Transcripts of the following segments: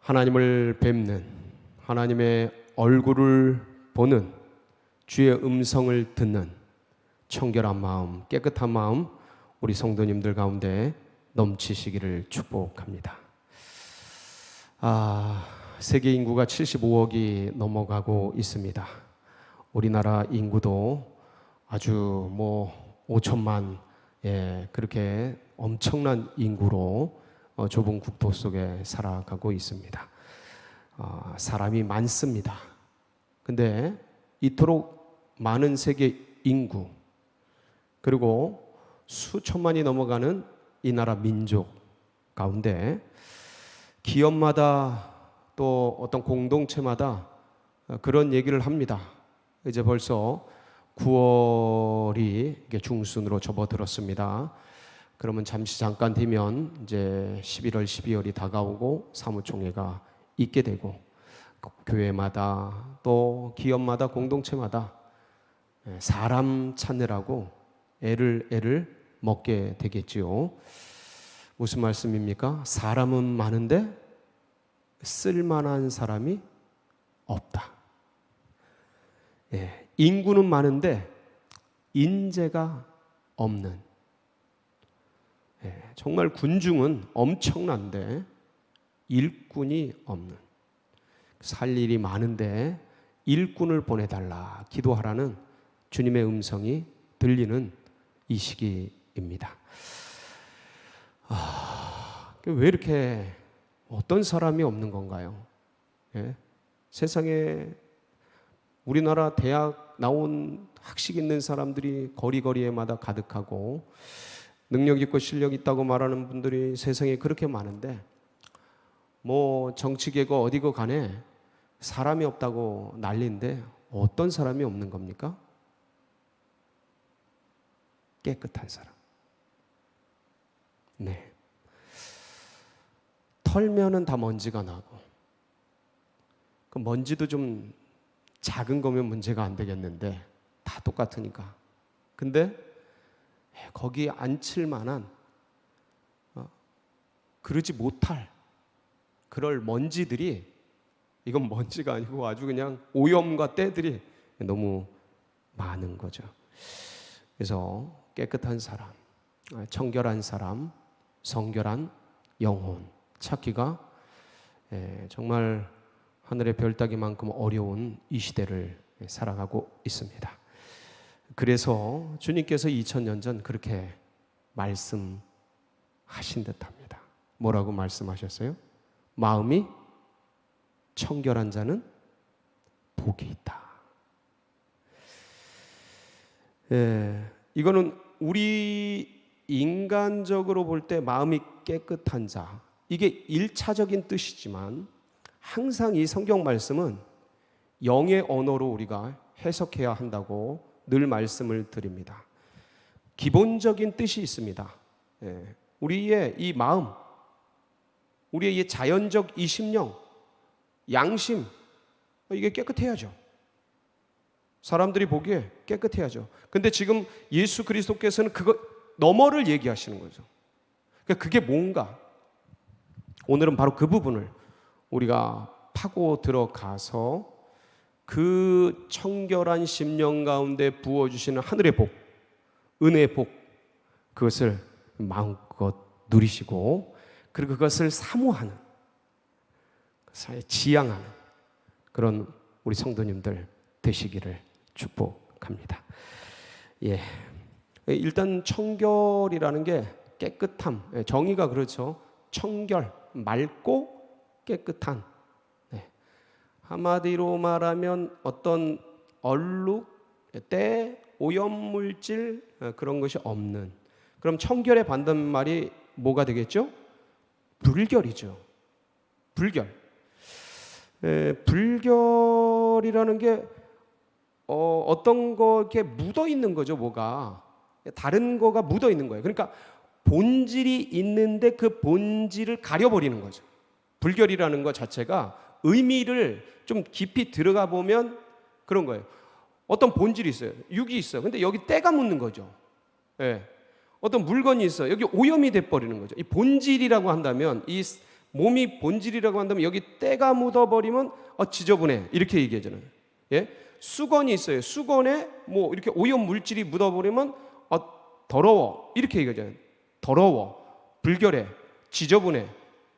하나님을 뵙는, 하나님의 얼굴을 보는, 주의 음성을 듣는 청결한 마음, 깨끗한 마음 우리 성도님들 가운데 넘치시기를 축복합니다. 세계 인구가 75억이 넘어가고 있습니다. 우리나라 인구도 아주 5천만, 그렇게 엄청난 인구로 좁은 국토 속에 살아가고 있습니다. 사람이 많습니다. 근데 이토록 많은 세계 인구, 그리고 수천만이 넘어가는 이 나라 민족 가운데 기업마다 또 어떤 공동체마다 그런 얘기를 합니다. 이제 벌써 9월이 중순으로 접어들었습니다. 그러면 잠깐 뒤면 이제 11월, 12월이 다가오고 사무총회가 있게 되고 교회마다 또 기업마다 공동체마다 사람 찾느라고 애를 먹게 되겠지요. 무슨 말씀입니까? 사람은 많은데 쓸만한 사람이 없다. 인구는 많은데 인재가 없는. 정말 군중은 엄청난데 일꾼이 없는. 살 일이 많은데 일꾼을 보내달라 기도하라는 주님의 음성이 들리는 이 시기입니다. 왜 이렇게 어떤 사람이 없는 건가요? 세상에 우리나라 대학 나온 학식 있는 사람들이 거리거리에마다 가득하고 능력 있고 실력 있다고 말하는 분들이 세상에 그렇게 많은데 정치계고 어디고 간에 사람이 없다고 난리인데 어떤 사람이 없는 겁니까? 깨끗한 사람. 털면은 다 먼지가 나고, 그 먼지도 좀 작은 거면 문제가 안 되겠는데 다 똑같으니까. 근데 거기에 앉힐 만한 그러지 못할 그럴 먼지들이, 이건 먼지가 아니고 아주 그냥 오염과 때들이 너무 많은 거죠. 그래서 깨끗한 사람, 청결한 사람, 성결한 영혼 찾기가 정말 하늘의 별 따기만큼 어려운 이 시대를 살아가고 있습니다. 그래서 주님께서 2000년 전 그렇게 말씀하신 듯합니다. 뭐라고 말씀하셨어요? 마음이 청결한 자는 복이 있다. 이거는 우리 인간적으로 볼 때 마음이 깨끗한 자, 이게 1차적인 뜻이지만 항상 이 성경 말씀은 영의 언어로 우리가 해석해야 한다고 늘 말씀을 드립니다. 기본적인 뜻이 있습니다. 우리의 이 마음, 우리의 이 자연적 이 심령, 양심, 이게 깨끗해야죠. 사람들이 보기에 깨끗해야죠. 근데 지금 예수 그리스도께서는 그거 너머를 얘기하시는 거죠. 그러니까 그게 뭔가? 오늘은 바로 그 부분을 우리가 파고 들어가서 그 청결한 심령 가운데 부어주시는 하늘의 복, 은혜의 복, 그것을 마음껏 누리시고, 그리고 그것을 사모하는, 지향하는 그런 우리 성도님들 되시기를 축복합니다. 일단 청결이라는 게 깨끗함, 정의가 그렇죠. 청결, 맑고 깨끗한. 한마디로 말하면 어떤 얼룩, 때, 오염물질 그런 것이 없는. 그럼 청결의 반대말이 뭐가 되겠죠? 불결이죠. 불결. 불결이라는 게 어떤 거 이렇게 묻어 있는 거죠. 뭐가 다른 거가 묻어 있는 거예요. 그러니까 본질이 있는데 그 본질을 가려버리는 거죠. 불결이라는 것 자체가 의미를 좀 깊이 들어가 보면 그런 거예요. 어떤 본질이 있어요. 육이 있어. 근데 여기 때가 묻는 거죠. 어떤 물건이 있어. 여기 오염이 돼버리는 거죠. 이 본질이라고 한다면 이 몸이 본질이라고 한다면 여기 때가 묻어버리면 지저분해 이렇게 얘기하잖아요. 예? 수건이 있어요. 수건에 뭐 이렇게 오염 물질이 묻어버리면 더러워 이렇게 얘기하잖아요. 더러워, 불결해, 지저분해,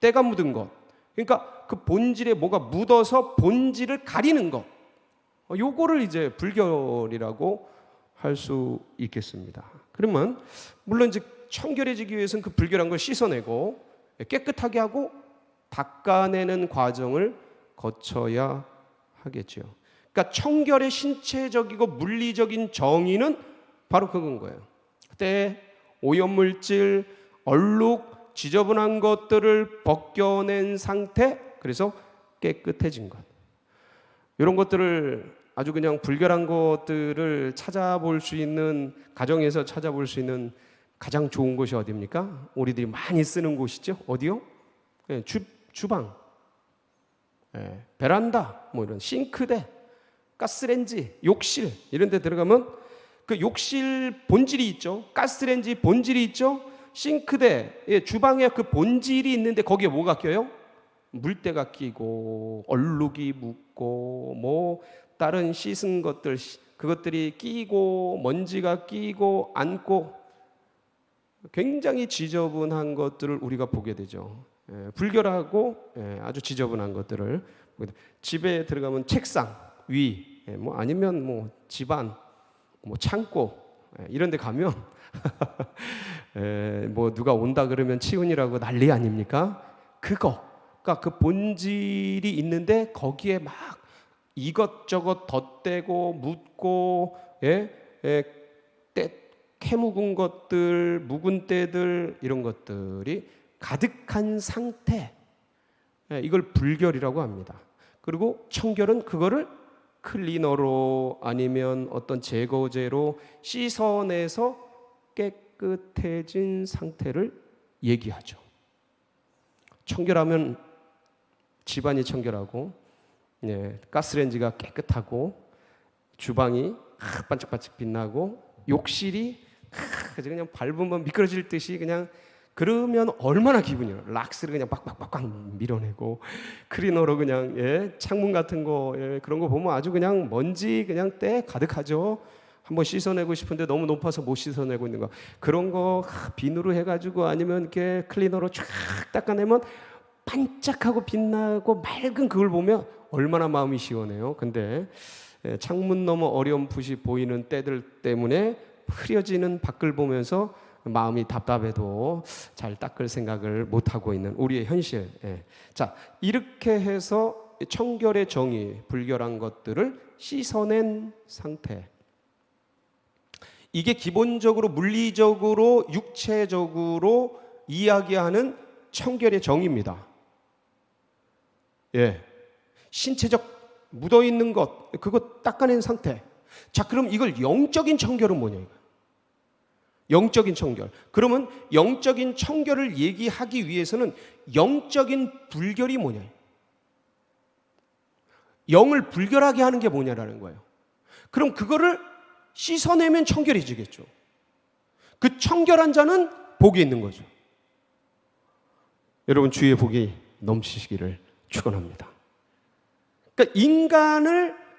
때가 묻은 것. 그러니까 그 본질에 뭐가 묻어서 본질을 가리는 것. 요거를 이제 불결이라고 할 수 있겠습니다. 그러면 물론 이제 청결해지기 위해서는 그 불결한 걸 씻어내고 깨끗하게 하고 닦아내는 과정을 거쳐야 하겠죠. 그러니까 청결의 신체적이고 물리적인 정의는 바로 그건 거예요. 때, 오염물질, 얼룩, 지저분한 것들을 벗겨낸 상태, 그래서 깨끗해진 것. 이런 것들을 아주 그냥 불결한 것들을 찾아볼 수 있는, 가정에서 찾아볼 수 있는 가장 좋은 곳이 어디입니까? 우리들이 많이 쓰는 곳이죠. 어디요? 네, 주방, 네, 베란다, 뭐 이런 싱크대, 가스레인지, 욕실 이런 데 들어가면 그 욕실 본질이 있죠. 가스레인지 본질이 있죠. 싱크대, 예, 주방에 그 본질이 있는데 거기에 뭐가 껴요? 물때가 끼고 얼룩이 묻고 뭐 다른 씻은 것들 그것들이 끼고 먼지가 끼고 앉고 굉장히 지저분한 것들을 우리가 보게 되죠. 예, 불결하고 아주 지저분한 것들을 집에 들어가면 책상 위, 뭐 아니면 뭐 집안, 뭐 창고 이런 데 가면 뭐 누가 온다 그러면 치운이라고 난리 아닙니까? 그러니까 그 본질이 있는데 거기에 막 이것저것 덧대고 묻고 캐묵은 것들, 묵은 때들 이런 것들이 가득한 상태, 이걸 불결이라고 합니다. 그리고 청결은 그거를 클리너로 아니면 어떤 제거제로 씻어내서 깨끗해진 상태를 얘기하죠. 청결하면 집안이 청결하고, 가스레인지가 깨끗하고, 주방이 반짝반짝 빛나고, 욕실이 그냥 밟으면 미끄러질 듯이 그냥, 그러면 얼마나 기분이에요. 락스를 그냥 빡빡빡빡 밀어내고 클리너로 그냥 창문 같은 거 그런 거 보면 아주 그냥 먼지 그냥 때 가득하죠. 한번 씻어내고 싶은데 너무 높아서 못 씻어내고 있는 거, 그런 거 비누로 해가지고 아니면 이렇게 클리너로 쫙 닦아내면 반짝하고 빛나고 맑은 그걸 보면 얼마나 마음이 시원해요. 근데 창문 너머 어렴풋이 보이는 때들 때문에 흐려지는 밖을 보면서 마음이 답답해도 잘 닦을 생각을 못하고 있는 우리의 현실. 자, 이렇게 해서 청결의 정의, 불결한 것들을 씻어낸 상태, 이게 기본적으로 물리적으로 육체적으로 이야기하는 청결의 정의입니다. 신체적 묻어있는 것, 그거 닦아낸 상태. 자, 그럼 이걸 영적인 청결은 뭐냐 이거. 영적인 청결. 그러면 영적인 청결을 얘기하기 위해서는 영적인 불결이 뭐냐? 영을 불결하게 하는 게 뭐냐라는 거예요. 그럼 그거를 씻어내면 청결해지겠죠. 그 청결한 자는 복이 있는 거죠. 여러분 주의 복이 넘치시기를 축원합니다. 그러니까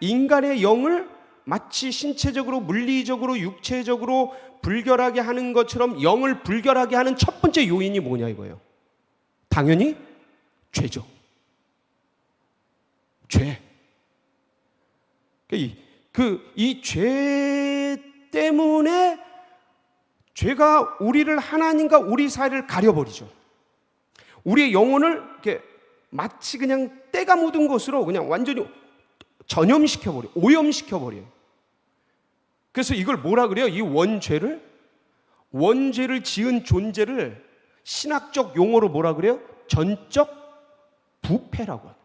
인간의 영을 마치 신체적으로, 물리적으로, 육체적으로 불결하게 하는 것처럼 영을 불결하게 하는 첫 번째 요인이 뭐냐 이거예요. 당연히 죄죠. 죄. 이 죄 때문에 죄가 우리를, 하나님과 우리 사이를 가려버리죠. 우리의 영혼을 이렇게 마치 그냥 때가 묻은 것으로 그냥 완전히 전염시켜버려, 오염시켜버려요. 그래서 이걸 뭐라 그래요? 이 원죄를 지은 존재를 신학적 용어로 뭐라 그래요? 전적 부패라고 해요.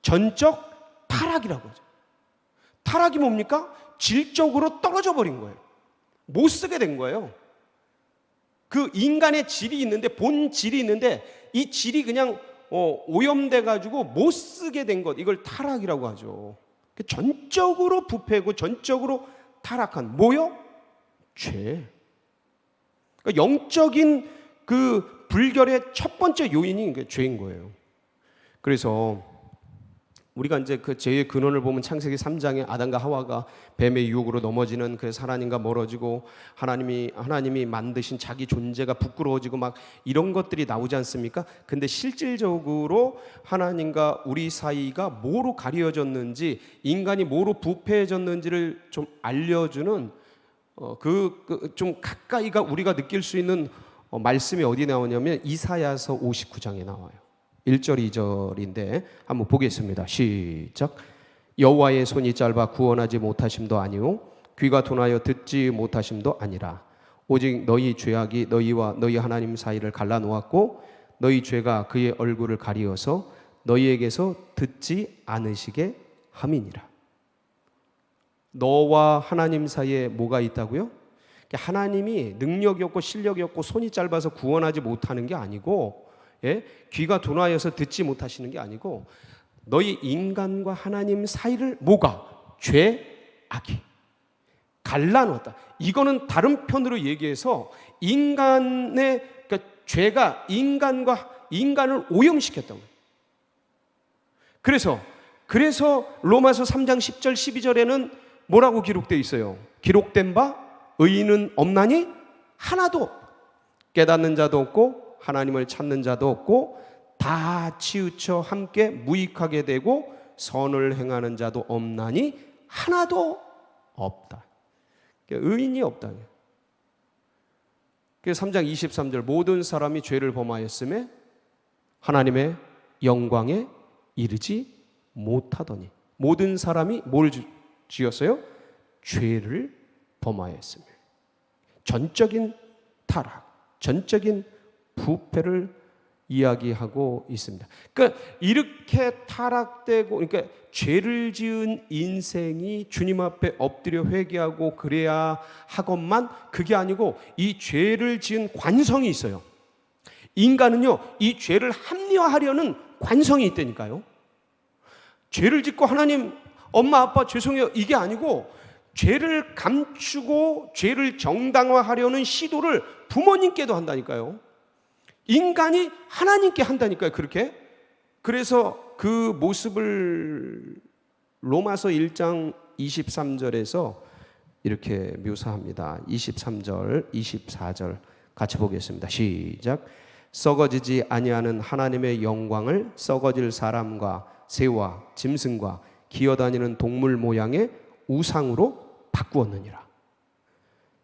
전적 타락이라고 하죠. 타락이 뭡니까? 질적으로 떨어져 버린 거예요. 못 쓰게 된 거예요. 그 인간의 질이 있는데, 본질이 있는데 이 질이 그냥 오염돼 가지고 못 쓰게 된 것, 이걸 타락이라고 하죠. 전적으로 부패고 전적으로 타락한 뭐요? 죄. 그러니까 영적인 그 불결의 첫 번째 요인이 죄인 거예요. 그래서 우리가 이제 그 죄의 근원을 보면 창세기 3장에 아담과 하와가 뱀의 유혹으로 넘어지는, 그래서 하나님과 멀어지고 하나님이 만드신 자기 존재가 부끄러워지고 막 이런 것들이 나오지 않습니까? 근데 실질적으로 하나님과 우리 사이가 뭐로 가려졌는지, 인간이 뭐로 부패해졌는지를 좀 알려주는 좀 가까이가 우리가 느낄 수 있는 말씀이 어디 나오냐면 이사야서 59장에 나와요. 1절 2절인데 한번 보겠습니다. 시작. 여호와의 손이 짧아 구원하지 못하심도 아니요 귀가 둔하여 듣지 못하심도 아니라 오직 너희 죄악이 너희와 너희 하나님 사이를 갈라놓았고 너희 죄가 그의 얼굴을 가리어서 너희에게서 듣지 않으시게 함이니라. 너와 하나님 사이에 뭐가 있다고요? 하나님이 능력이 없고 실력이 없고 손이 짧아서 구원하지 못하는 게 아니고, 귀가 둔하여서 듣지 못하시는 게 아니고, 너희 인간과 하나님 사이를 뭐가? 죄악이 갈라놓았다. 이거는 다른 편으로 얘기해서 인간의 죄가 인간을 오염시켰다고. 그래서 로마서 3장 10절 12절에는 뭐라고 기록되어 있어요? 기록된 바 의인은 없나니 하나도 깨닫는 자도 없고 하나님을 찾는 자도 없고 다 치우쳐 함께 무익하게 되고 선을 행하는 자도 없나니 하나도 없다. 의인이 없다. 그래서 3장 23절 모든 사람이 죄를 범하였음에 하나님의 영광에 이르지 못하더니, 모든 사람이 뭘 지었어요? 죄를 범하였으며 전적인 타락, 전적인 부패를 이야기하고 있습니다. 그러니까 이렇게 타락되고, 그러니까 죄를 지은 인생이 주님 앞에 엎드려 회개하고 그래야 하건만 그게 아니고 이 죄를 지은 관성이 있어요. 인간은요, 이 죄를 합리화하려는 관성이 있다니까요. 죄를 짓고 하나님, 엄마 아빠 죄송해요 이게 아니고 죄를 감추고 죄를 정당화하려는 시도를 부모님께도 한다니까요. 인간이 하나님께 한다니까요. 그렇게. 그래서 그 모습을 로마서 1장 23절에서 이렇게 묘사합니다. 23절, 24절 같이 보겠습니다. 시작. 썩어지지 아니하는 하나님의 영광을 썩어질 사람과 새와 짐승과 기어다니는 동물 모양의 우상으로 바꾸었느니라.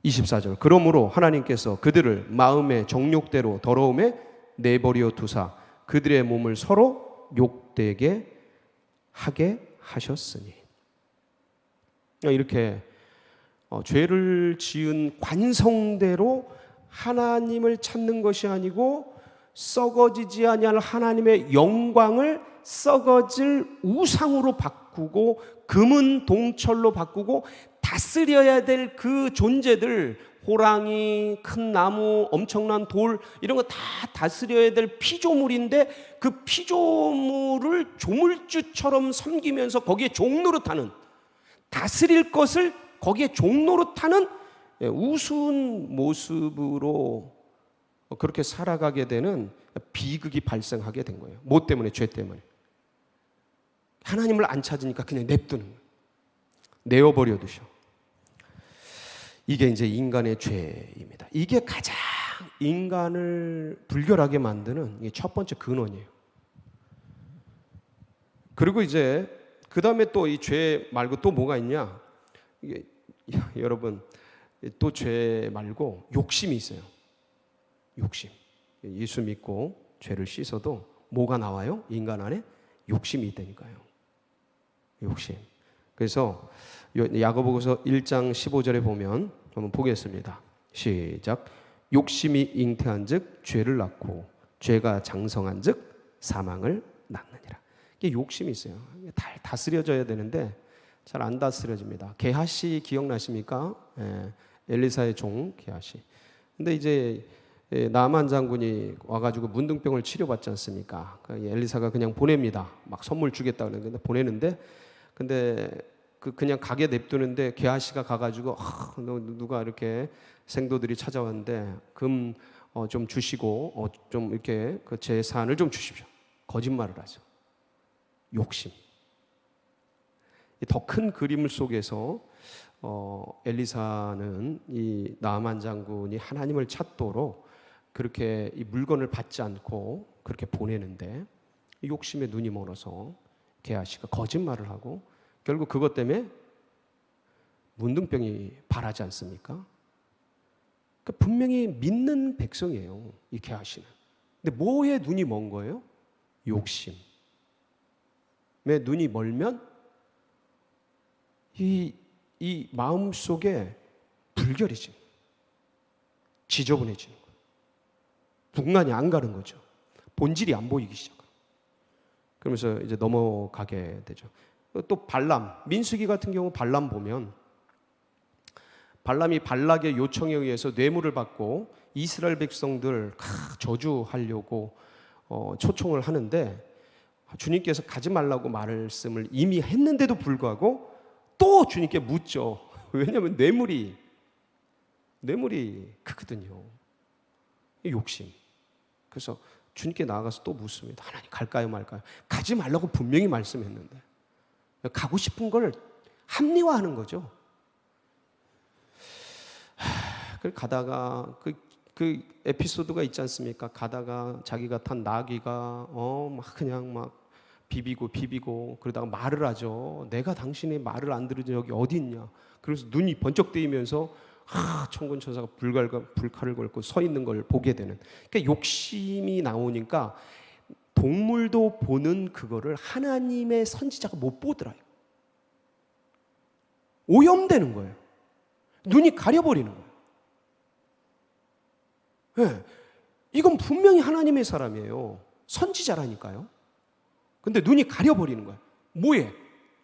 24절. 그러므로 하나님께서 그들을 마음의 정욕대로 더러움에 내버려 두사 그들의 몸을 서로 욕되게 하게 하셨으니. 이렇게 죄를 지은 관성대로 하나님을 찾는 것이 아니고 썩어지지 아니할 하나님의 영광을 썩어질 우상으로 바꾸고 금은 동철로 바꾸고 다스려야 될 그 존재들, 호랑이, 큰 나무, 엄청난 돌 이런 거 다 다스려야 될 피조물인데 그 피조물을 조물주처럼 섬기면서 거기에 종노릇하는, 다스릴 것을 거기에 종노릇하는 우스운 모습으로 그렇게 살아가게 되는 비극이 발생하게 된 거예요. 뭐 때문에? 죄 때문에. 하나님을 안 찾으니까 그냥 냅두는 거예요. 내어버려 두셔. 이게 이제 인간의 죄입니다. 이게 가장 인간을 불결하게 만드는 첫 번째 근원이에요. 그리고 이제 그 다음에 또 이 죄 말고 또 뭐가 있냐? 이게 여러분 또 죄 말고 욕심이 있어요. 욕심. 예수 믿고 죄를 씻어도 뭐가 나와요? 인간 안에 욕심이 있다니까요. 욕심. 그래서 야고보서 1장 15절에 보면 한번 보겠습니다. 시작. 욕심이 잉태한즉 죄를 낳고 죄가 장성한즉 사망을 낳느니라. 이게 욕심이 있어요. 다스려져야 되는데 잘 안 다스려집니다. 게하시 기억나십니까? 엘리사의 종 게하시. 근데 이제 나만 장군이 와가지고 문둥병을 치료받지 않습니까? 엘리사가 그냥 보냅니다. 막 선물 주겠다 그러는데 보내는데, 근데 그냥 가게 냅두는데 게하시가 가가지고 누가 이렇게 생도들이 찾아왔는데 금 좀 주시고 좀 이렇게 그 재산을 좀 주십시오. 거짓말을 하죠. 욕심. 더 큰 그림 속에서 엘리사는 이 나아만 장군이 하나님을 찾도록 그렇게 이 물건을 받지 않고 그렇게 보내는데 욕심에 눈이 멀어서 게하시가 거짓말을 하고 결국 그것 때문에 문둥병이 발하지 않습니까? 그러니까 분명히 믿는 백성이에요, 이 게하시는. 근데 뭐에 눈이 먼 거예요? 욕심에 눈이 멀면 이 마음 속에 불결해지는 거예요. 지저분해지는 거예요. 분간이 안 가는 거죠. 본질이 안 보이기 시작해요. 그러면서 이제 넘어가게 되죠. 또 발람, 민수기 같은 경우 발람 보면 발람이 발락의 요청에 의해서 뇌물을 받고 이스라엘 백성들 저주하려고 초청을 하는데 주님께서 가지 말라고 말씀을 이미 했는데도 불구하고 또 주님께 묻죠. 왜냐하면 뇌물이 크거든요. 욕심. 그래서 주님께 나아가서 또 묻습니다. 하나님 갈까요 말까요? 가지 말라고 분명히 말씀했는데 가고 싶은 걸 합리화하는 거죠. 가다가 그 에피소드가 있지 않습니까? 가다가 자기가 탄 나귀가 그냥 막 비비고 그러다가 말을 하죠. 내가 당신의 말을 안 들은 적이 어디 있냐? 그래서 눈이 번쩍 뜨이면서 천군천사가 불칼을 걸고 서 있는 걸 보게 되는. 그러니까 욕심이 나오니까 동물도 보는 그거를 하나님의 선지자가 못 보더라요. 오염되는 거예요. 눈이 가려버리는 거예요. 네, 이건 분명히 하나님의 사람이에요. 선지자라니까요. 근데 눈이 가려버리는 거예요. 뭐에?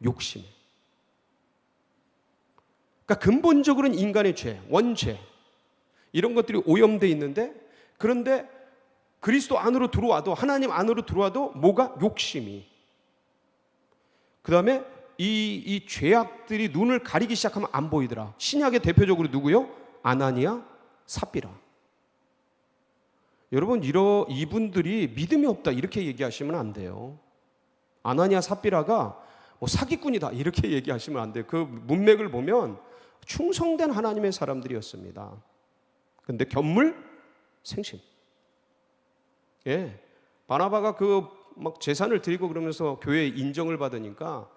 욕심에. 그러니까 근본적으로는 인간의 죄, 원죄 이런 것들이 오염되어 있는데 그런데 그리스도 안으로 들어와도 하나님 안으로 들어와도 뭐가? 욕심이. 그 다음에 이 죄악들이 눈을 가리기 시작하면 안 보이더라. 신약의 대표적으로 누구요? 아나니아, 삽비라. 여러분 이분들이 믿음이 없다 이렇게 얘기하시면 안 돼요. 아나니아, 삽비라가 사기꾼이다 이렇게 얘기하시면 안 돼요. 그 문맥을 보면 충성된 하나님의 사람들이었습니다. 그런데 견물 생심. 예, 바나바가 막 재산을 드리고 그러면서 교회에 인정을 받으니까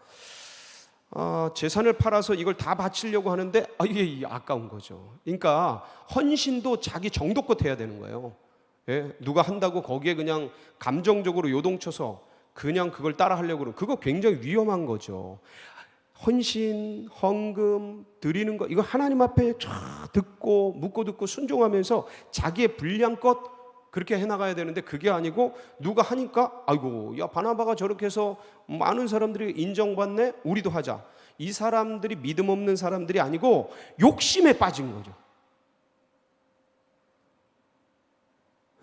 재산을 팔아서 이걸 다 바치려고 하는데 이게 아까운 거죠. 그러니까 헌신도 자기 정도껏 해야 되는 거예요. 예, 누가 한다고 거기에 그냥 감정적으로 요동쳐서 그냥 그걸 따라 하려고 그러면 그거 굉장히 위험한 거죠. 헌신, 헌금 드리는 거 이거 하나님 앞에 쫙 묻고 듣고 순종하면서 자기의 분량껏 그렇게 해나가야 되는데 그게 아니고 누가 하니까 아이고 야 바나바가 저렇게 해서 많은 사람들이 인정받네 우리도 하자. 이 사람들이 믿음 없는 사람들이 아니고 욕심에 빠진 거죠.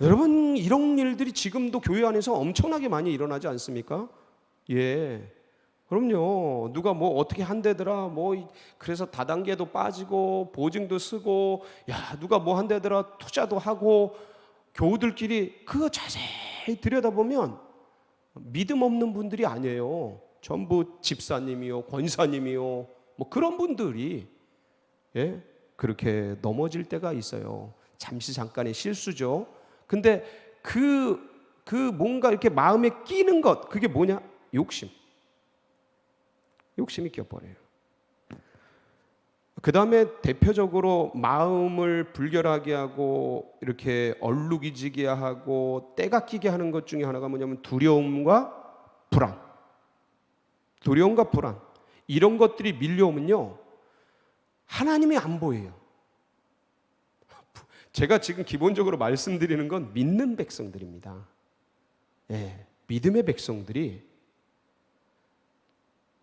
여러분 이런 일들이 지금도 교회 안에서 엄청나게 많이 일어나지 않습니까? 예, 그럼요. 누가 어떻게 한대더라 그래서 다단계도 빠지고 보증도 쓰고 야 누가 한대더라 투자도 하고 교우들끼리 그거 자세히 들여다보면 믿음 없는 분들이 아니에요. 전부 집사님이요 권사님이요 그런 분들이 예, 그렇게 넘어질 때가 있어요. 잠깐의 실수죠. 근데 그 뭔가 이렇게 마음에 끼는 것 그게 뭐냐? 욕심이 껴버려요. 그 다음에 대표적으로 마음을 불결하게 하고 이렇게 얼룩이지게 하고 때가 끼게 하는 것 중에 하나가 뭐냐면 두려움과 불안 이런 것들이 밀려오면요 하나님이 안 보여요. 제가 지금 기본적으로 말씀드리는 건 믿는 백성들입니다. 예, 믿음의 백성들이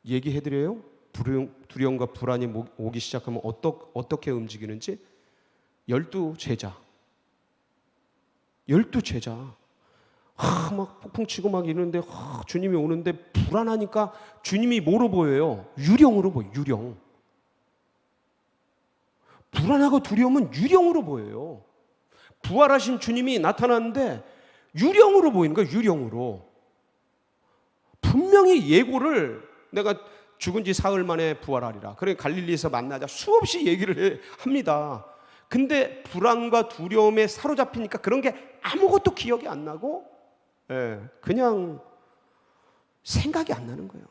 얘기해드려요. 두려움과 불안이 오기 시작하면 어떻게 움직이는지 12제자 막 폭풍치고 막 이러는데 주님이 오는데 불안하니까 주님이 뭐로 보여요? 유령으로 보여요. 유령. 불안하고 두려움은 유령으로 보여요. 부활하신 주님이 나타났는데 유령으로 보이는 거예요. 유령으로. 분명히 예고를 내가 죽은 지 사흘 만에 부활하리라. 그래 갈릴리에서 만나자 수없이 얘기를 합니다. 근데 불안과 두려움에 사로잡히니까 그런 게 아무것도 기억이 안 나고 그냥 생각이 안 나는 거예요.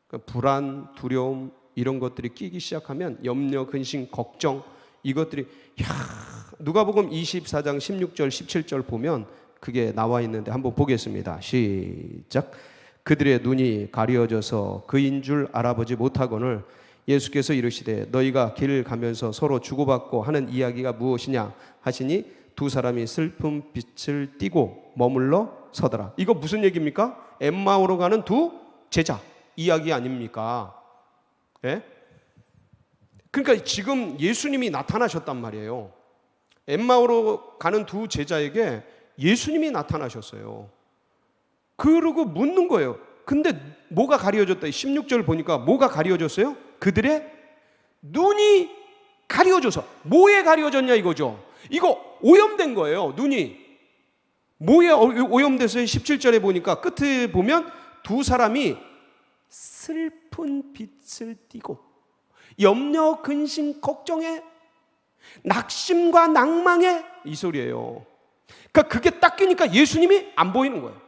그러니까 불안, 두려움 이런 것들이 끼기 시작하면 염려, 근심, 걱정 이것들이 누가복음 24장 16절 17절 보면 그게 나와 있는데 한번 보겠습니다. 시작. 그들의 눈이 가려져서 그인 줄 알아보지 못하거늘 예수께서 이르시되 너희가 길 가면서 서로 주고받고 하는 이야기가 무엇이냐 하시니 두 사람이 슬픈 빛을 띠고 머물러 서더라. 이거 무슨 얘기입니까? 엠마오로 가는 두 제자 이야기 아닙니까? 예? 그러니까 지금 예수님이 나타나셨단 말이에요. 엠마오로 가는 두 제자에게 예수님이 나타나셨어요. 그러고 묻는 거예요. 근데 뭐가 가려졌다? 16절 보니까 뭐가 가려졌어요? 그들의 눈이 가려져서. 뭐에 가려졌냐 이거죠. 이거 오염된 거예요. 눈이 뭐에 오염돼서 17절에 보니까 끝에 보면 두 사람이 슬픈 빛을 띠고 염려, 근심, 걱정에 낙심과 낭망에 이 소리예요. 그러니까 그게 딱 끼니까 예수님이 안 보이는 거예요.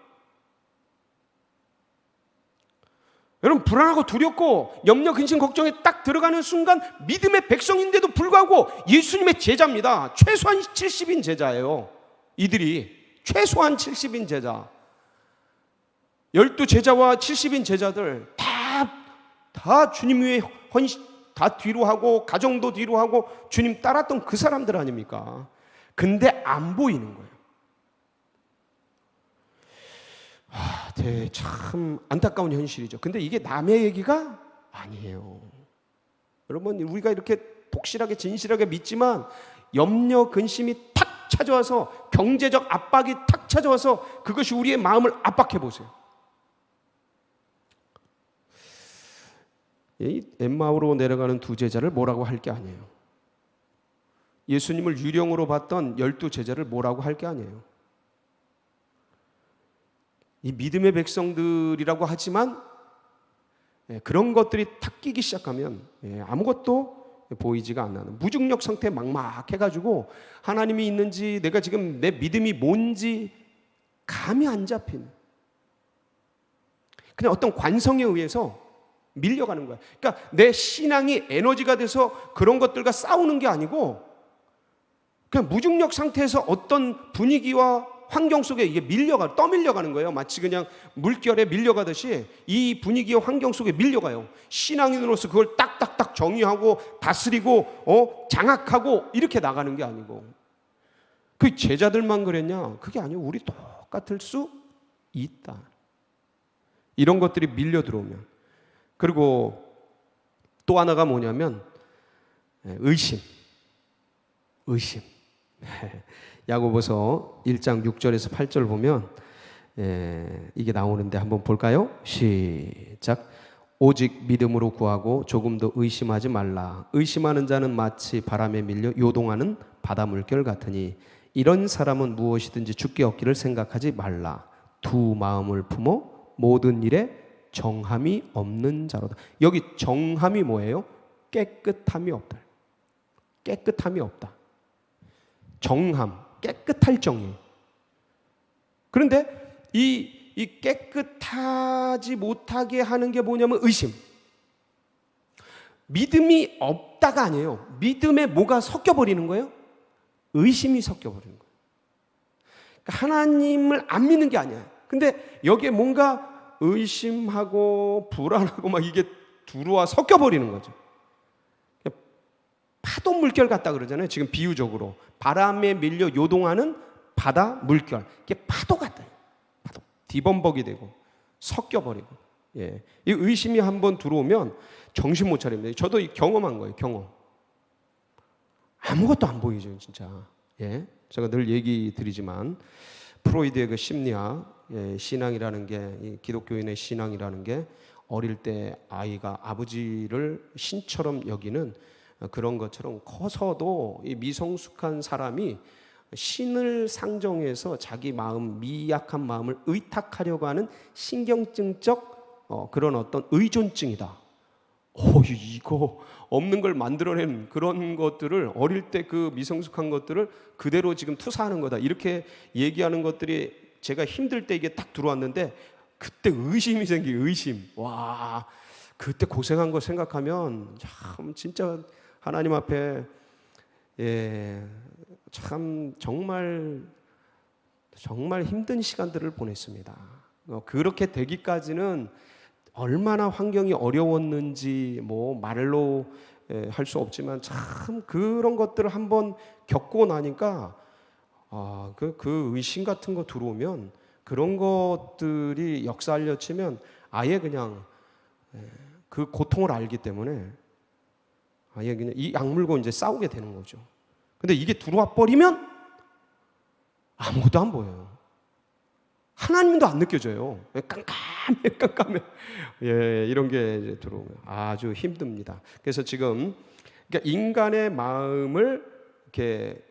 여러분 불안하고 두렵고 염려, 근심, 걱정에 딱 들어가는 순간 믿음의 백성인데도 불구하고 예수님의 제자입니다. 최소한 70인 제자예요. 이들이 최소한 70인 제자. 12제자와 70인 제자들 다 주님 위에 헌신 다 뒤로 하고 가정도 뒤로 하고 주님 따랐던 그 사람들 아닙니까? 근데 안 보이는 거예요. 참 안타까운 현실이죠. 근데 이게 남의 얘기가 아니에요. 여러분 우리가 이렇게 독실하게 진실하게 믿지만 염려 근심이 탁 찾아와서 경제적 압박이 탁 찾아와서 그것이 우리의 마음을 압박해 보세요. 엠마오로 내려가는 두 제자를 뭐라고 할 게 아니에요. 예수님을 유령으로 봤던 12제자를 뭐라고 할 게 아니에요. 이 믿음의 백성들이라고 하지만 그런 것들이 탁 끼기 시작하면 아무것도 보이지가 않는 무중력 상태에 막막해가지고 하나님이 있는지 내가 지금 내 믿음이 뭔지 감이 안 잡히는 그냥 어떤 관성에 의해서 밀려가는 거야. 그러니까 내 신앙이 에너지가 돼서 그런 것들과 싸우는 게 아니고 그냥 무중력 상태에서 어떤 분위기와 환경 속에 이게 떠밀려가는 거예요. 마치 그냥 물결에 밀려가듯이 이 분위기와 환경 속에 밀려가요. 신앙인으로서 그걸 딱딱딱 정의하고 다스리고 장악하고 이렇게 나가는 게 아니고 그 제자들만 그랬냐? 그게 아니에요. 우리 똑같을 수 있다. 이런 것들이 밀려 들어오면 그리고 또 하나가 뭐냐면 의심. 야고보서 1장 6절에서 8절 보면 이게 나오는데 한번 볼까요? 시작. 오직 믿음으로 구하고 조금도 의심하지 말라. 의심하는 자는 마치 바람에 밀려 요동하는 바다 물결 같으니 이런 사람은 무엇이든지 주께 얻기를 생각하지 말라. 두 마음을 품어 모든 일에 정함이 없는 자로다. 여기 정함이 뭐예요? 깨끗함이 없다. 깨끗함이 없다. 정함, 깨끗할 정의. 그런데 이 깨끗하지 못하게 하는 게 뭐냐면 의심. 믿음이 없다가 아니에요. 믿음에 뭐가 섞여버리는 거예요? 의심이 섞여버리는 거예요. 그러니까 하나님을 안 믿는 게 아니야. 근데 여기에 뭔가 의심하고 불안하고 막 이게 들어와 섞여버리는 거죠. 파도 물결 같다 그러잖아요. 지금 비유적으로 바람에 밀려 요동하는 바다 물결. 이게 파도 같아요. 파도 디범벅이 되고 섞여버리고. 이 의심이 한번 들어오면 정신 못 차립니다. 저도 경험한 거예요. 경험. 아무것도 안 보이죠, 진짜. 제가 늘 얘기 드리지만 프로이드의 그 심리학, 신앙이라는 게 기독교인의 신앙이라는 게 어릴 때 아이가 아버지를 신처럼 여기는 그런 것처럼 커서도 이 미성숙한 사람이 신을 상정해서 자기 마음, 미약한 마음을 의탁하려고 하는 신경증적 그런 어떤 의존증이다. 이거 없는 걸 만들어낸 그런 것들을, 어릴 때 그 미성숙한 것들을 그대로 지금 투사하는 거다, 이렇게 얘기하는 것들이 제가 힘들 때 이게 딱 들어왔는데, 그때 의심이 의심. 와, 그때 고생한 거 생각하면 참 진짜 하나님 앞에 참 정말 힘든 시간들을 보냈습니다. 그렇게 되기까지는 얼마나 환경이 어려웠는지 말로 할 수 없지만, 참 그런 것들을 한번 겪고 나니까 그 의심 같은 거 들어오면, 그런 것들이 역사하려 치면 아예 그냥 그 고통을 알기 때문에 아예 그냥 이 악물고 이제 싸우게 되는 거죠. 근데 이게 들어와 버리면 아무것도 안 보여요. 하나님도 안 느껴져요. 깜깜해. 이런 게 이제 들어오면 아주 힘듭니다. 그래서 지금 그러니까 인간의 마음을 이렇게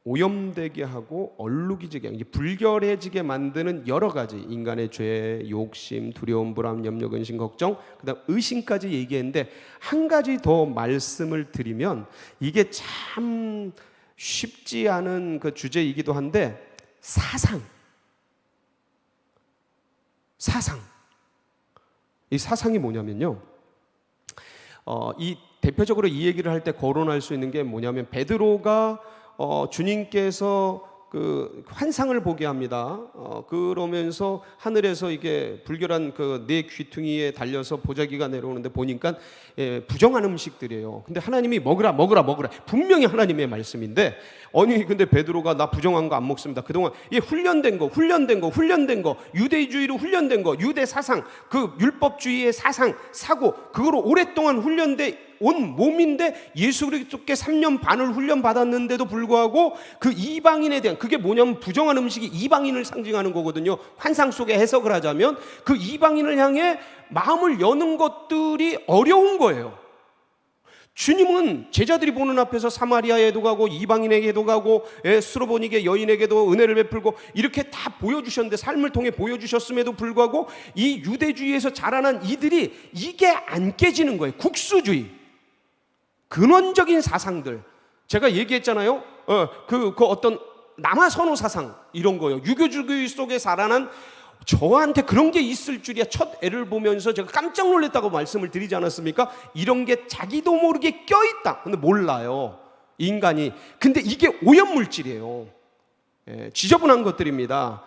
오염되게 하고 얼룩이지게, 이제 불결해지게 만드는 여러 가지 인간의 죄, 욕심, 두려움, 불안, 염려, 근심, 걱정, 그다음 의심까지 얘기했는데, 한 가지 더 말씀을 드리면, 이게 참 쉽지 않은 그 주제이기도 한데, 사상. 이 사상이 뭐냐면요, 이 대표적으로 이 얘기를 할 때 거론할 수 있는 게 뭐냐면, 베드로가 주님께서 그 환상을 보게 합니다. 그러면서 하늘에서 이게 불결한 그 네 귀퉁이에 달려서 보자기가 내려오는데 보니까 부정한 음식들이에요. 근데 하나님이 먹으라 분명히 하나님의 말씀인데, 아니 근데 베드로가 나 부정한 거 안 먹습니다. 그동안 훈련된 거 유대주의로 훈련된 거, 유대 사상, 그 율법주의의 사상, 사고, 그거로 오랫동안 훈련돼 온 몸인데, 예수 그리스도께 3년 반을 훈련받았는데도 불구하고 그 이방인에 대한, 그게 뭐냐면 부정한 음식이 이방인을 상징하는 거거든요. 환상 속에 해석을 하자면 그 이방인을 향해 마음을 여는 것들이 어려운 거예요. 주님은 제자들이 보는 앞에서 사마리아에도 가고 이방인에게도 가고 수로보니게 여인에게도 은혜를 베풀고 이렇게 다 보여주셨는데, 삶을 통해 보여주셨음에도 불구하고 이 유대주의에서 자라난 이들이 이게 안 깨지는 거예요. 국수주의, 근원적인 사상들, 제가 얘기했잖아요. 그 어떤 남아선호 사상, 이런 거예요. 유교주의 속에 자라난, 저한테 그런 게 있을 줄이야 첫 애를 보면서 제가 깜짝 놀랐다고 말씀을 드리지 않았습니까? 이런 게 자기도 모르게 껴있다. 근데 몰라요, 인간이. 근데 이게 오염물질이에요. 지저분한 것들입니다.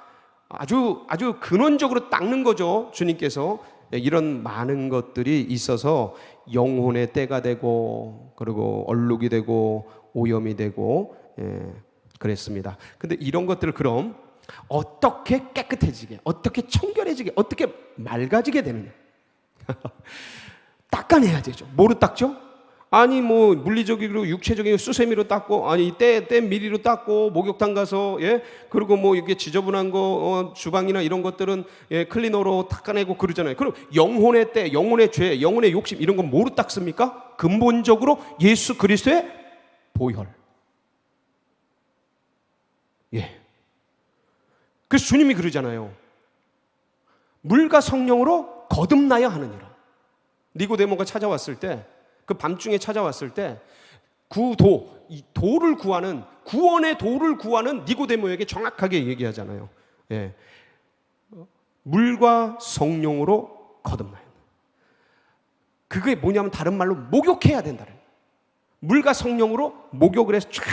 아주 근원적으로 닦는 거죠, 주님께서. 이런 많은 것들이 있어서 영혼의 때가 되고, 그리고 얼룩이 되고 오염이 되고 그랬습니다. 근데 이런 것들을 그럼 어떻게 깨끗해지게, 어떻게 청결해지게, 어떻게 맑아지게 되느냐? 닦아내야 되죠. 뭐로 닦죠? 아니 물리적으로 육체적인 수세미로 닦고, 아니 때 미리로 닦고, 목욕탕 가서 그리고 이게 지저분한 거 주방이나 이런 것들은 클리너로 닦아내고 그러잖아요. 그럼 영혼의 때, 영혼의 죄, 영혼의 욕심, 이런 건 뭐로 닦습니까? 근본적으로 예수 그리스도의 보혈. 그래서 주님이 그러잖아요. 물과 성령으로 거듭나야 하느니라. 니고데모가 찾아왔을 때, 그 밤중에 찾아왔을 때, 이 도를 구하는, 구원의 도를 구하는 니고데모에게 정확하게 얘기하잖아요. 물과 성령으로 거듭나야 한다. 그게 뭐냐면 다른 말로 목욕해야 된다. 물과 성령으로 목욕을 해서 쫙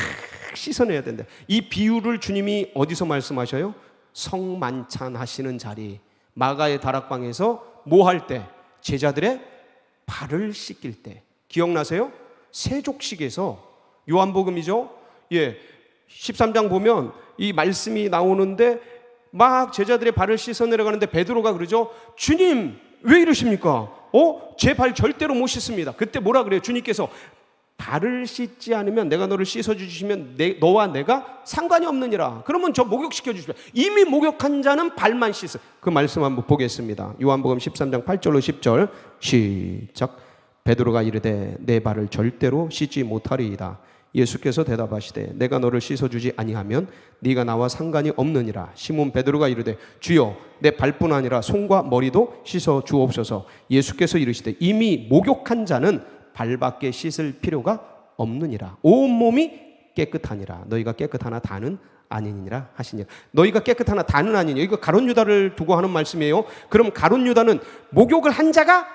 씻어내야 된다. 이 비유를 주님이 어디서 말씀하셔요? 성만찬 하시는 자리, 마가의 다락방에서 뭐 할 때? 제자들의 발을 씻길 때. 기억나세요? 세족식에서, 요한복음이죠. 13장 보면 이 말씀이 나오는데, 막 제자들의 발을 씻어 내려가는데 베드로가 그러죠. 주님 왜 이러십니까? 제 발 절대로 못 씻습니다. 그때 뭐라 그래요? 주님께서 발을 씻지 않으면 내가 너를 씻어주시면 너와 내가 상관이 없느니라. 그러면 저 목욕시켜 주십시오. 이미 목욕한 자는 발만 씻어. 그 말씀 한번 보겠습니다. 요한복음 13장 8절로 10절 시작. 베드로가 이르되 내 발을 절대로 씻지 못하리이다. 예수께서 대답하시되 내가 너를 씻어주지 아니하면 네가 나와 상관이 없느니라. 시몬 베드로가 이르되 주여 내 발뿐 아니라 손과 머리도 씻어 주옵소서. 예수께서 이르시되 이미 목욕한 자는 발밖에 씻을 필요가 없느니라. 온 몸이 깨끗하니라. 너희가 깨끗하나 다는 아니니라 하시니라. 너희가 깨끗하나 다는 아니니, 이거 가룟 유다를 두고 하는 말씀이에요. 그럼 가룟 유다는 목욕을 한 자가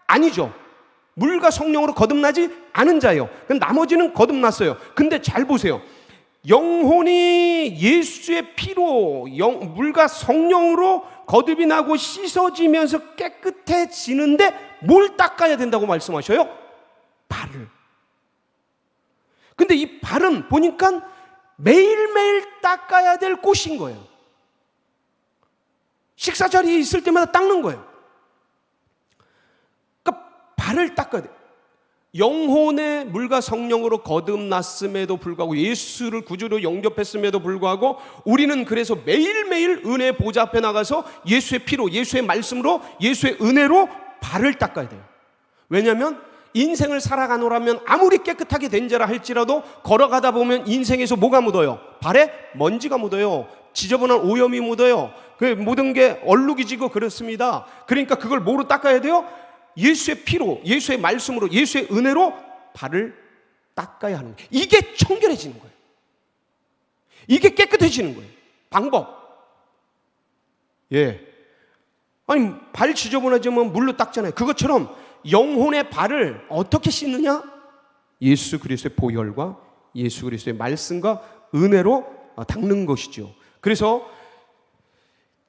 아니죠. 물과 성령으로 거듭나지 않은 자예요. 나머지는 거듭났어요. 근데 잘 보세요. 영혼이 예수의 피로 물과 성령으로 거듭이 나고 씻어지면서 깨끗해지는데 뭘 닦아야 된다고 말씀하셔요? 발을. 근데 이 발은 보니까 매일매일 닦아야 될 곳인 거예요. 식사 자리에 있을 때마다 닦는 거예요. 그러니까 발을 닦아야 돼요. 영혼의 물과 성령으로 거듭났음에도 불구하고, 예수를 구주로 영접했음에도 불구하고, 우리는 그래서 매일매일 은혜의 보좌 앞에 나가서 예수의 피로, 예수의 말씀으로, 예수의 은혜로 발을 닦아야 돼요. 왜냐하면 인생을 살아가노라면 아무리 깨끗하게 된 자라 할지라도 걸어가다 보면 인생에서 뭐가 묻어요? 발에 먼지가 묻어요. 지저분한 오염이 묻어요. 그 모든 게 얼룩이지고 그렇습니다. 그러니까 그걸 뭐로 닦아야 돼요? 예수의 피로, 예수의 말씀으로, 예수의 은혜로 발을 닦아야 하는 거예요. 이게 청결해지는 거예요. 이게 깨끗해지는 거예요. 방법. 예. 아니, 발 지저분해지면 물로 닦잖아요. 그것처럼 영혼의 발을 어떻게 씻느냐? 예수 그리스도의 보혈과 예수 그리스도의 말씀과 은혜로 닦는 것이죠. 그래서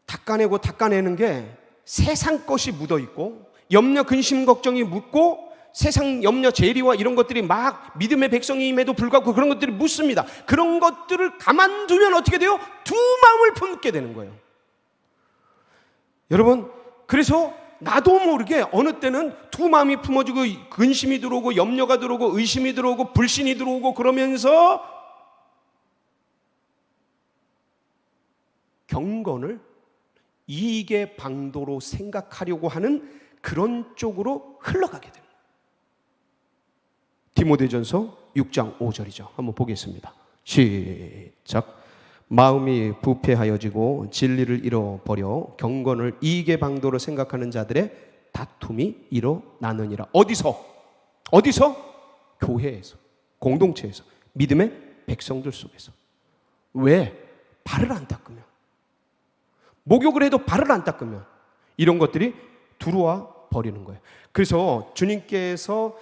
닦아내는 게 세상 것이 묻어있고, 염려, 근심, 걱정이 묻고, 세상 염려, 재리와 이런 것들이 막 믿음의 백성임에도 불구하고 그런 것들이 묻습니다. 그런 것들을 가만두면 어떻게 돼요? 두 마음을 품게 되는 거예요. 여러분, 그래서 나도 모르게 어느 때는 두 마음이 품어지고 근심이 들어오고 염려가 들어오고 의심이 들어오고 불신이 들어오고 그러면서 경건을 이익의 방도로 생각하려고 하는 그런 쪽으로 흘러가게 됩니다. 디모데전서 6장 5절이죠. 한번 보겠습니다. 시작. 마음이 부패하여지고 진리를 잃어버려 경건을 이익의 방도로 생각하는 자들의 다툼이 일어나느니라. 어디서? 교회에서, 공동체에서, 믿음의 백성들 속에서. 왜? 발을 안 닦으면, 목욕을 해도 발을 안 닦으면 이런 것들이 들어와 버리는 거예요. 그래서 주님께서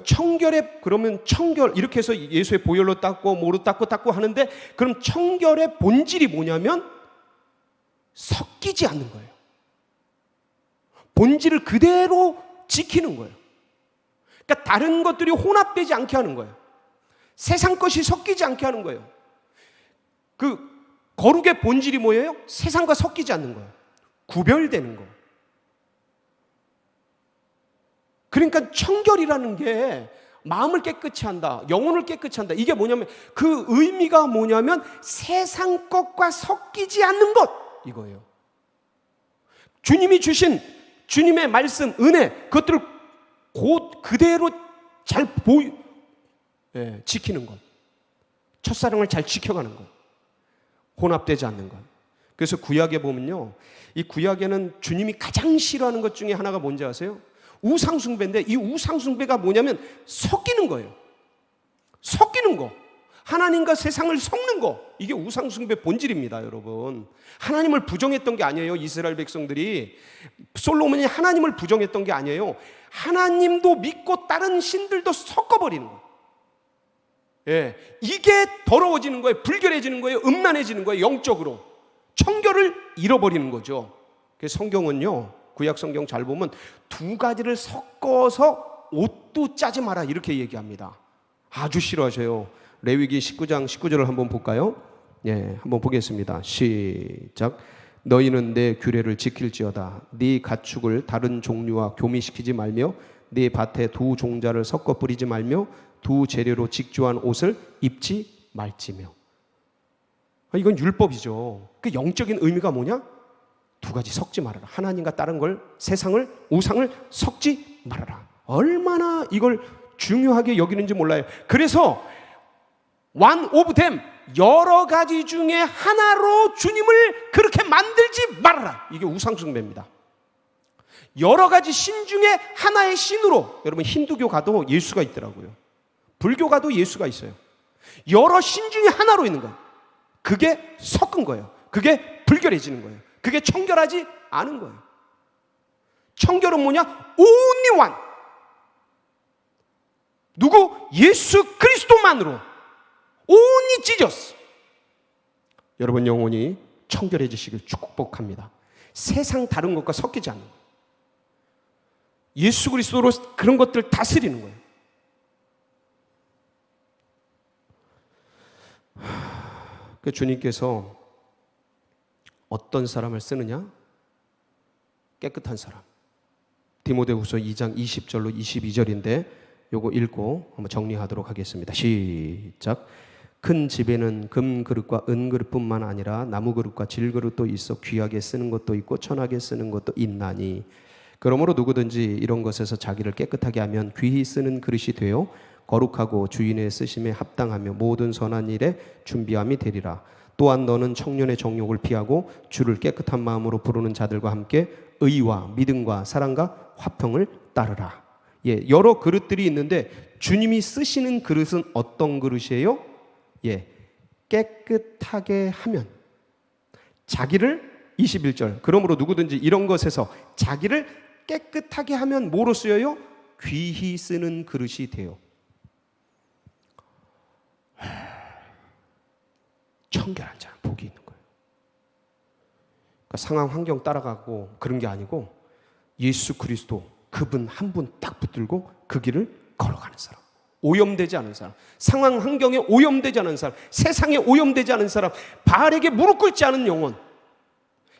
청결에, 그러면 청결 이렇게 해서 예수의 보혈로 닦고 뭐로 닦고 하는데, 그럼 청결의 본질이 뭐냐면 섞이지 않는 거예요. 본질을 그대로 지키는 거예요. 그러니까 다른 것들이 혼합되지 않게 하는 거예요. 세상 것이 섞이지 않게 하는 거예요. 그 거룩의 본질이 뭐예요? 세상과 섞이지 않는 거예요. 구별되는 거. 그러니까 청결이라는 게 마음을 깨끗이 한다, 영혼을 깨끗이 한다. 이게 뭐냐면, 그 의미가 뭐냐면 세상 것과 섞이지 않는 것, 이거예요. 주님이 주신 주님의 말씀, 은혜, 그것들을 곧 그대로 잘 지키는 것, 첫사랑을 잘 지켜가는 것, 혼합되지 않는 것. 그래서 구약에 보면요, 이 구약에는 주님이 가장 싫어하는 것 중에 하나가 뭔지 아세요? 우상숭배인데, 이 우상숭배가 뭐냐면 섞이는 거예요. 섞이는 거. 하나님과 세상을 섞는 거. 이게 우상숭배 본질입니다, 여러분. 하나님을 부정했던 게 아니에요. 이스라엘 백성들이, 솔로몬이 하나님을 부정했던 게 아니에요. 하나님도 믿고 다른 신들도 섞어버리는 거예요. 예, 이게 더러워지는 거예요. 불결해지는 거예요. 음란해지는 거예요. 영적으로 청결을 잃어버리는 거죠. 그래서 성경은요, 구약 성경 잘 보면 두 가지를 섞어서 옷도 짜지 마라 이렇게 얘기합니다. 아주 싫어하셔요. 레위기 19장 19절을 한번 볼까요? 예, 한번 보겠습니다. 시작. 너희는 내 규례를 지킬지어다. 네 가축을 다른 종류와 교미시키지 말며 네 밭에 두 종자를 섞어 뿌리지 말며 두 재료로 직조한 옷을 입지 말지며. 이건 율법이죠. 그 영적인 의미가 뭐냐? 두 가지 섞지 말아라. 하나님과 다른 걸, 세상을, 우상을 섞지 말아라. 얼마나 이걸 중요하게 여기는지 몰라요. 그래서 one of them, 여러 가지 중에 하나로 주님을 그렇게 만들지 말아라. 이게 우상숭배입니다. 여러 가지 신 중에 하나의 신으로, 여러분 힌두교 가도 예수가 있더라고요. 불교 가도 예수가 있어요. 여러 신 중에 하나로 있는 거예요. 그게 섞은 거예요. 그게 불결해지는 거예요. 그게 청결하지 않은 거예요. 청결은 뭐냐? only one. 누구? 예수 그리스도만으로. only Jesus. 여러분 영혼이 청결해지시길 축복합니다. 세상 다른 것과 섞이지 않는 거예요. 예수 그리스도로 그런 것들 다스리는 거예요. 그 주님께서 어떤 사람을 쓰느냐? 깨끗한 사람. 디모데후서 2장 20절로 22절인데 요거 읽고 한번 정리하도록 하겠습니다. 시작. 큰 집에는 금 그릇과 은 그릇뿐만 아니라 나무 그릇과 질 그릇도 있어 귀하게 쓰는 것도 있고 천하게 쓰는 것도 있나니 그러므로 누구든지 이런 것에서 자기를 깨끗하게 하면 귀히 쓰는 그릇이 되어 거룩하고 주인의 쓰심에 합당하며 모든 선한 일에 준비함이 되리라. 또한 너는 청년의 정욕을 피하고 주를 깨끗한 마음으로 부르는 자들과 함께 의와 믿음과 사랑과 화평을 따르라. 예, 여러 그릇들이 있는데 주님이 쓰시는 그릇은 어떤 그릇이에요? 예, 깨끗하게 하면 자기를 21절 그러므로 누구든지 이런 것에서 자기를 깨끗하게 하면 뭐로 쓰여요? 귀히 쓰는 그릇이 돼요. 청결한 자는 복이 있는 거예요. 그러니까 상황 환경 따라가고 그런 게 아니고 예수 그리스도 그분 한 분 딱 붙들고 그 길을 걸어가는 사람, 오염되지 않은 사람, 상황 환경에 오염되지 않은 사람, 세상에 오염되지 않은 사람, 바알에게 무릎 꿇지 않은 영혼,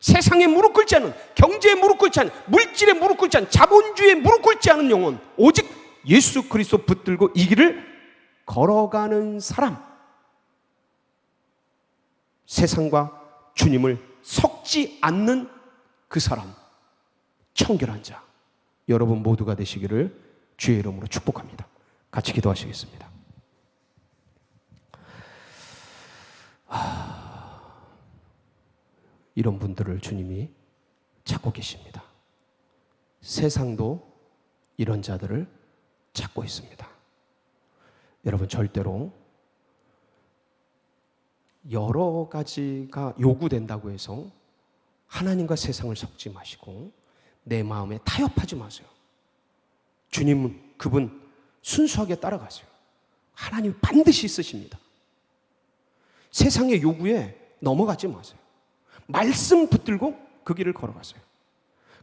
세상에 무릎 꿇지 않은, 경제에 무릎 꿇지 않은, 물질에 무릎 꿇지 않은, 자본주의에 무릎 꿇지 않은 영혼, 오직 예수 그리스도 붙들고 이 길을 걸어가는 사람, 세상과 주님을 섞지 않는 그 사람, 청결한 자, 여러분 모두가 되시기를 주의 이름으로 축복합니다. 같이 기도하시겠습니다. 이런 분들을 주님이 찾고 계십니다. 세상도 이런 자들을 찾고 있습니다. 여러분 절대로 여러 가지가 요구된다고 해서 하나님과 세상을 섞지 마시고 내 마음에 타협하지 마세요. 주님은 그분 순수하게 따라가세요. 하나님 반드시 쓰십니다. 세상의 요구에 넘어가지 마세요. 말씀 붙들고 그 길을 걸어가세요.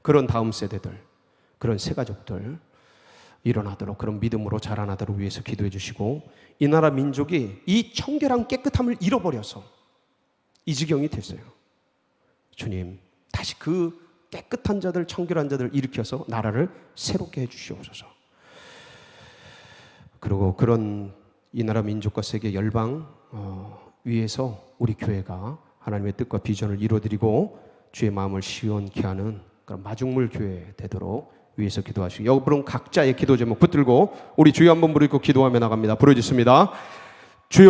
그런 다음 세대들, 그런 새 가족들 일어나도록, 그런 믿음으로 자라나도록 위해서 기도해 주시고, 이 나라 민족이 이 청결한 깨끗함을 잃어버려서 이 지경이 됐어요. 주님 다시 그 깨끗한 자들, 청결한 자들 일으켜서 나라를 새롭게 해 주시옵소서. 그리고 그런 이 나라 민족과 세계 열방 위에서 우리 교회가 하나님의 뜻과 비전을 이루어드리고 주의 마음을 시원케 하는 그런 마중물 교회 되도록 위해서 기도하시고, 여러분 각자의 기도 제목 붙들고 우리 주여 한번 부르고 기도하며 나갑니다. 부르짖습니다. 주여.